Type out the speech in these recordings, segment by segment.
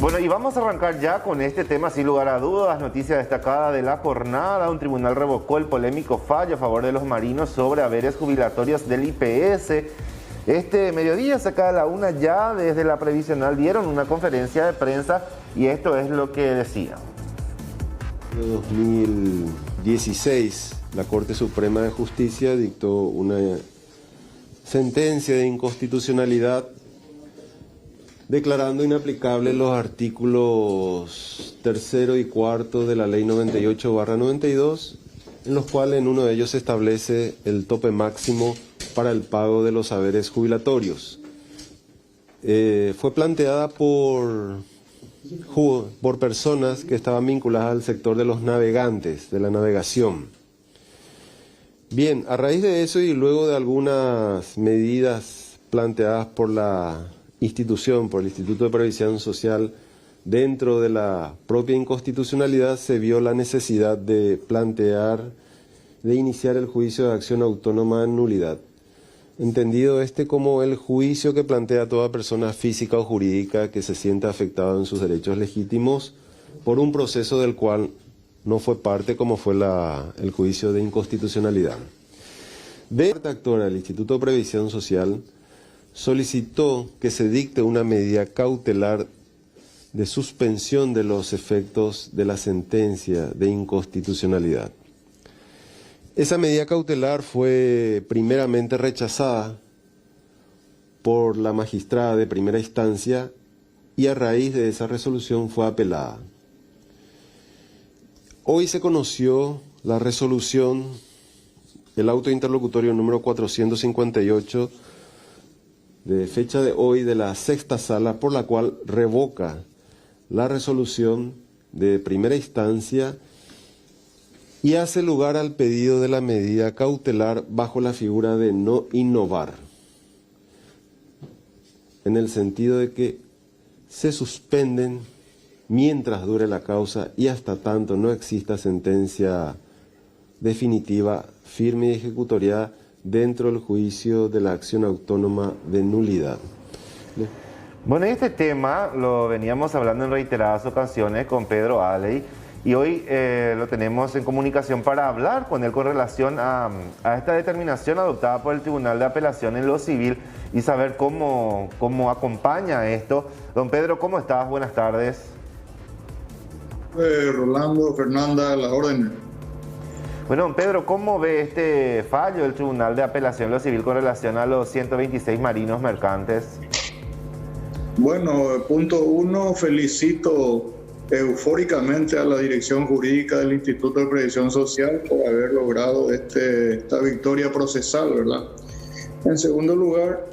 Bueno, y vamos a arrancar ya con este tema sin lugar a dudas. Noticia destacada de la jornada: un tribunal revocó el polémico fallo a favor de los marinos sobre haberes jubilatorios del IPS. Este mediodía, cerca de la 1 ya, desde la previsional dieron una conferencia de prensa y esto es lo que decían. En 2016, la Corte Suprema de Justicia dictó una sentencia de inconstitucionalidad declarando inaplicables los artículos 3 y 4 de la Ley 98/92, en los cuales en uno de ellos se establece el tope máximo para el pago de los haberes jubilatorios. Fue planteada por personas que estaban vinculadas al sector de los navegantes, de la navegación. Bien, a raíz de eso y luego de algunas medidas planteadas por la institución, por el Instituto de Previsión Social, dentro de la propia inconstitucionalidad, se vio la necesidad de iniciar el juicio de acción autónoma de nulidad. Entendido como el juicio que plantea a toda persona física o jurídica que se sienta afectada en sus derechos legítimos por un proceso del cual no fue parte, como fue el juicio de inconstitucionalidad. De parte actora, el Instituto de Previsión Social solicitó que se dicte una medida cautelar de suspensión de los efectos de la sentencia de inconstitucionalidad. Esa medida cautelar fue primeramente rechazada por la magistrada de primera instancia y a raíz de esa resolución fue apelada. Hoy se conoció la resolución, el auto interlocutorio número 458, de fecha de hoy de la sexta sala, por la cual revoca la resolución de primera instancia y hace lugar al pedido de la medida cautelar bajo la figura de no innovar, en el sentido de que se suspenden mientras dure la causa y hasta tanto no exista sentencia definitiva, firme y ejecutoriada dentro del juicio de la acción autónoma de nulidad. Bueno, este tema lo veníamos hablando en reiteradas ocasiones con Pedro Aley y hoy lo tenemos en comunicación para hablar con él con relación a esta determinación adoptada por el Tribunal de Apelación en lo Civil y saber cómo acompaña esto. Don Pedro, ¿cómo estás? Buenas tardes. Rolando, Fernanda, a la orden. Bueno, don Pedro, ¿cómo ve este fallo del Tribunal de Apelación en lo Civil con relación a los 126 marinos mercantes? Bueno, punto uno, felicito eufóricamente a la dirección jurídica del Instituto de Previsión Social por haber logrado esta victoria procesal, ¿verdad? En segundo lugar,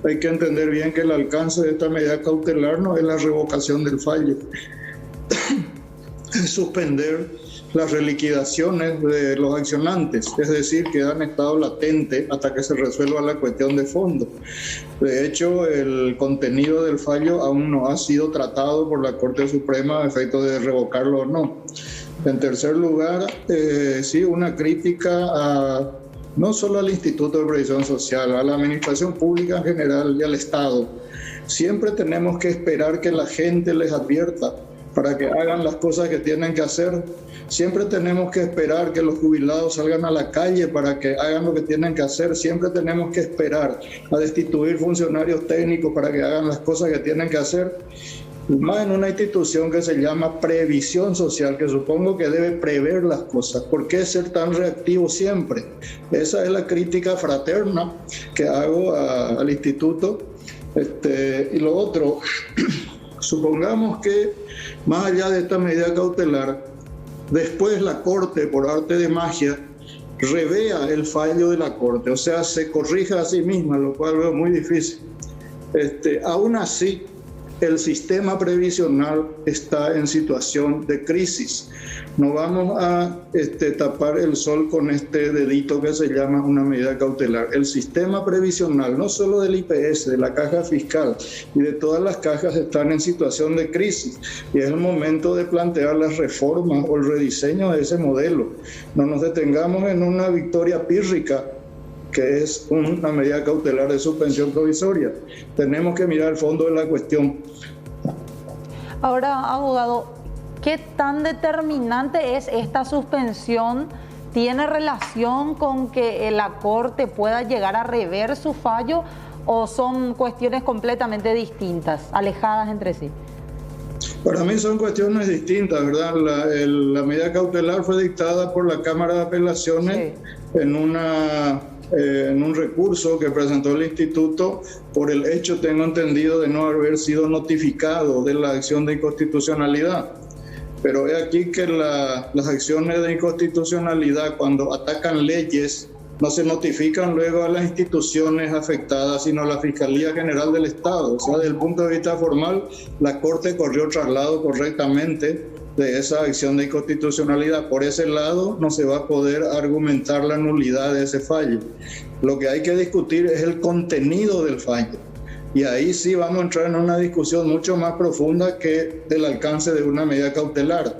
hay que entender bien que el alcance de esta medida cautelar no es la revocación del fallo, es suspender las reliquidaciones de los accionantes, es decir, que han estado latentes hasta que se resuelva la cuestión de fondo. De hecho, el contenido del fallo aún no ha sido tratado por la Corte Suprema a efecto de revocarlo o no. En tercer lugar, sí, una crítica no solo al Instituto de Previsión Social, a la administración pública en general y al Estado. Siempre tenemos que esperar que la gente les advierta para que hagan las cosas que tienen que hacer. Siempre tenemos que esperar que los jubilados salgan a la calle para que hagan lo que tienen que hacer. Siempre tenemos que esperar a destituir funcionarios técnicos para que hagan las cosas que tienen que hacer. Más en una institución que se llama previsión social, que supongo que debe prever las cosas. ¿Por qué ser tan reactivo siempre? Esa es la crítica fraterna que hago al instituto. Y lo otro, supongamos que más allá de esta medida cautelar, después la Corte, por arte de magia, revea el fallo de la Corte, o sea, se corrija a sí misma, lo cual veo muy difícil. Aún así, el sistema previsional está en situación de crisis. No vamos a tapar el sol con este dedito que se llama una medida cautelar. El sistema previsional, no solo del IPS, de la caja fiscal y de todas las cajas, están en situación de crisis. Y es el momento de plantear las reformas o el rediseño de ese modelo. No nos detengamos en una victoria pírrica, que es una medida cautelar de suspensión provisoria. Tenemos que mirar el fondo de la cuestión. Ahora, abogado, ¿qué tan determinante es esta suspensión? ¿Tiene relación con que la Corte pueda llegar a rever su fallo o son cuestiones completamente distintas, alejadas entre sí? Para mí son cuestiones distintas, ¿verdad? La medida cautelar fue dictada por la Cámara de Apelaciones en un recurso que presentó el instituto por el hecho, tengo entendido, de no haber sido notificado de la acción de inconstitucionalidad. Pero es aquí que las acciones de inconstitucionalidad, cuando atacan leyes, no se notifican luego a las instituciones afectadas, sino a la Fiscalía General del Estado. O sea, desde el punto de vista formal, la Corte corrió traslado correctamente de esa acción de inconstitucionalidad. Por ese lado, no se va a poder argumentar la nulidad de ese fallo. Lo que hay que discutir es el contenido del fallo. Y ahí sí vamos a entrar en una discusión mucho más profunda que el alcance de una medida cautelar.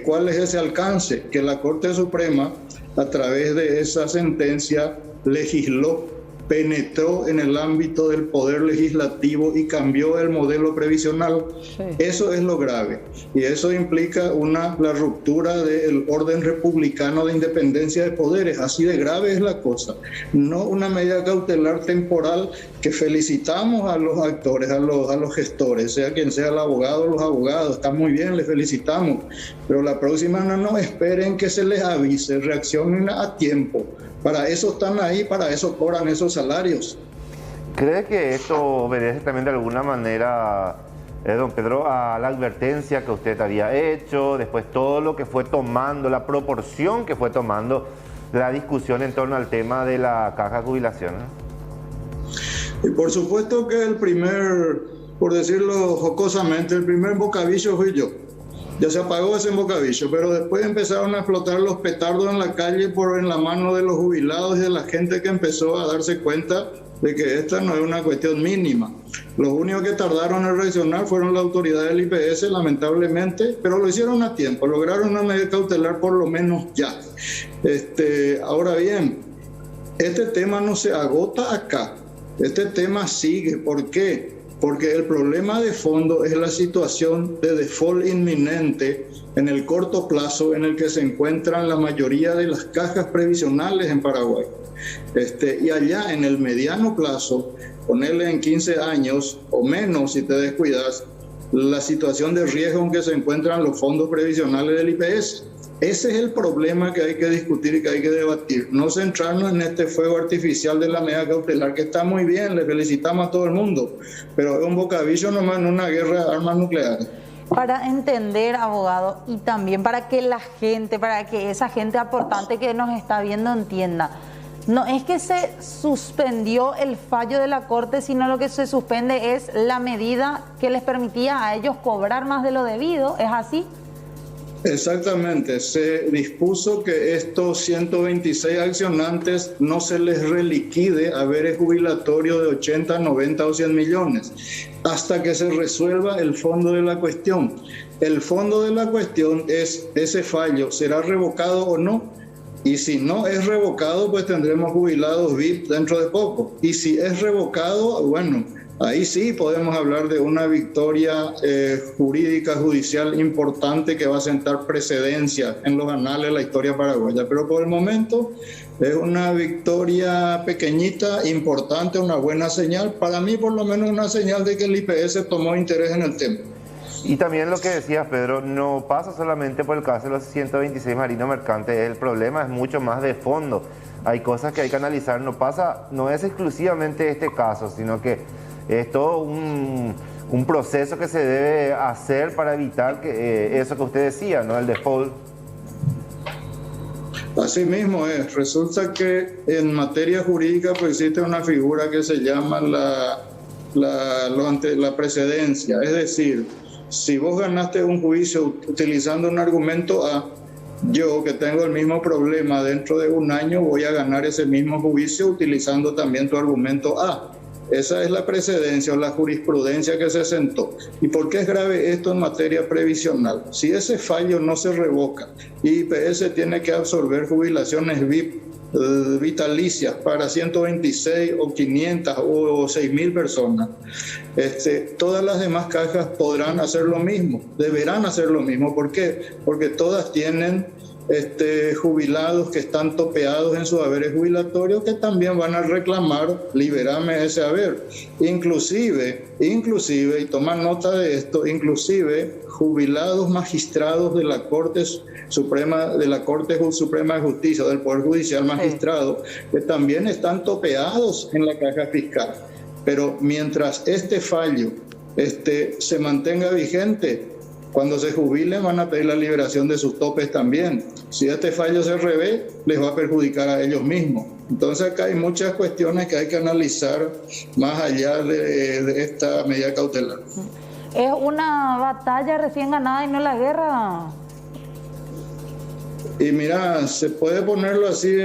¿Cuál es ese alcance? Que la Corte Suprema, a través de esa sentencia, legisló, penetró en el ámbito del poder legislativo y cambió el modelo previsional. Sí. Eso es lo grave. Y eso implica la ruptura del orden republicano de independencia de poderes. Así de grave es la cosa. No una medida cautelar temporal que felicitamos a los actores, a los gestores, sea quien sea el abogado o los abogados. Está muy bien, les felicitamos. Pero la próxima no esperen que se les avise, reaccionen a tiempo. Para eso están ahí, para eso cobran esos salarios. ¿Cree que esto obedece también de alguna manera, don Pedro, a la advertencia que usted había hecho, después todo lo que fue tomando, la proporción que fue tomando la discusión en torno al tema de la caja de jubilación? Y por supuesto que el primer, por decirlo jocosamente, el primer bocabicho fui yo. Ya se apagó ese bocabicho, pero después empezaron a explotar los petardos en la calle en la mano de los jubilados y de la gente que empezó a darse cuenta de que esta no es una cuestión mínima. Los únicos que tardaron en reaccionar fueron la autoridad del IPS, lamentablemente, pero lo hicieron a tiempo, lograron una medida cautelar por lo menos ya. Ahora bien, este tema no se agota acá, este tema sigue. ¿Por qué? Porque el problema de fondo es la situación de default inminente en el corto plazo en el que se encuentran la mayoría de las cajas previsionales en Paraguay. Y allá en el mediano plazo, ponerle en 15 años o menos si te descuidas, la situación de riesgo en que se encuentran los fondos previsionales del IPS. Ese es el problema que hay que discutir y que hay que debatir. No centrarnos en este fuego artificial de la medida cautelar, que está muy bien, le felicitamos a todo el mundo, pero es un bocabicho nomás en una guerra de armas nucleares. Para entender, abogado, y también para que esa gente aportante que nos está viendo entienda, no es que se suspendió el fallo de la Corte, sino lo que se suspende es la medida que les permitía a ellos cobrar más de lo debido, ¿es así? Exactamente, se dispuso que estos 126 accionantes no se les reliquide haberes jubilatorios de 80, 90 o 100 millones hasta que se resuelva el fondo de la cuestión. El fondo de la cuestión es ese fallo, ¿será revocado o no? Y si no es revocado, pues tendremos jubilados VIP dentro de poco. Y si es revocado, bueno, ahí sí podemos hablar de una victoria jurídica, judicial importante que va a sentar precedencia en los anales de la historia paraguaya. Pero por el momento es una victoria pequeñita, importante, una buena señal. Para mí, por lo menos, una señal de que el IPS tomó interés en el tema. Y también lo que decías, Pedro, no pasa solamente por el caso de los 126 marinos mercantes, el problema es mucho más de fondo. Hay cosas que hay que analizar, no es exclusivamente este caso, sino que es todo un proceso que se debe hacer para evitar que eso que usted decía, ¿no? El default. Así mismo es. Resulta que en materia jurídica pues existe una figura que se llama la precedencia. Es decir, si vos ganaste un juicio utilizando un argumento A, yo que tengo el mismo problema dentro de un año voy a ganar ese mismo juicio utilizando también tu argumento A. Esa es la precedencia o la jurisprudencia que se sentó. ¿Y por qué es grave esto en materia previsional? Si ese fallo no se revoca y IPS tiene que absorber jubilaciones VIP vitalicias para 126 o 500 o 6.000 personas. Todas las demás cajas podrán hacer lo mismo, deberán hacer lo mismo. ¿Por qué? Porque todas tienen jubilados que están topeados en sus haberes jubilatorios, que también van a reclamar, liberarme ese haber. Inclusive, y tomar nota de esto, inclusive jubilados magistrados de la Corte Suprema de Justicia, del Poder Judicial magistrado, que también están topeados en la caja fiscal. Pero mientras este fallo se mantenga vigente, cuando se jubilen van a pedir la liberación de sus topes también. Si este fallo se revé, les va a perjudicar a ellos mismos. Entonces acá hay muchas cuestiones que hay que analizar más allá de esta medida cautelar. Es una batalla recién ganada y no la guerra. Y mira, se puede ponerlo así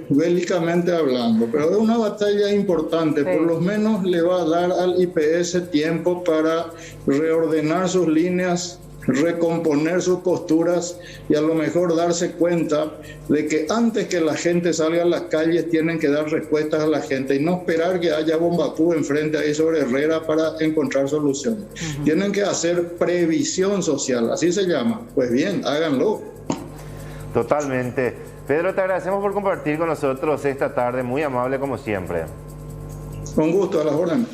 bélicamente hablando, pero es una batalla importante. Sí. Por lo menos le va a dar al IPS tiempo para reordenar sus líneas, recomponer sus posturas y a lo mejor darse cuenta de que antes que la gente salga a las calles tienen que dar respuestas a la gente y no esperar que haya bombapú enfrente ahí sobre Herrera para encontrar soluciones. Tienen que hacer previsión social, así se llama. Pues bien, háganlo. Totalmente. Pedro, te agradecemos por compartir con nosotros esta tarde, muy amable como siempre. Con gusto, a las órdenes.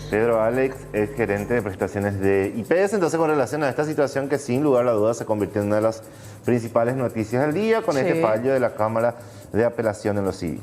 Pedro Alex es gerente de prestaciones de IPS. Entonces, con relación a esta situación que sin lugar a dudas se convirtió en una de las principales noticias del día con este fallo de la Cámara de Apelación en los civil.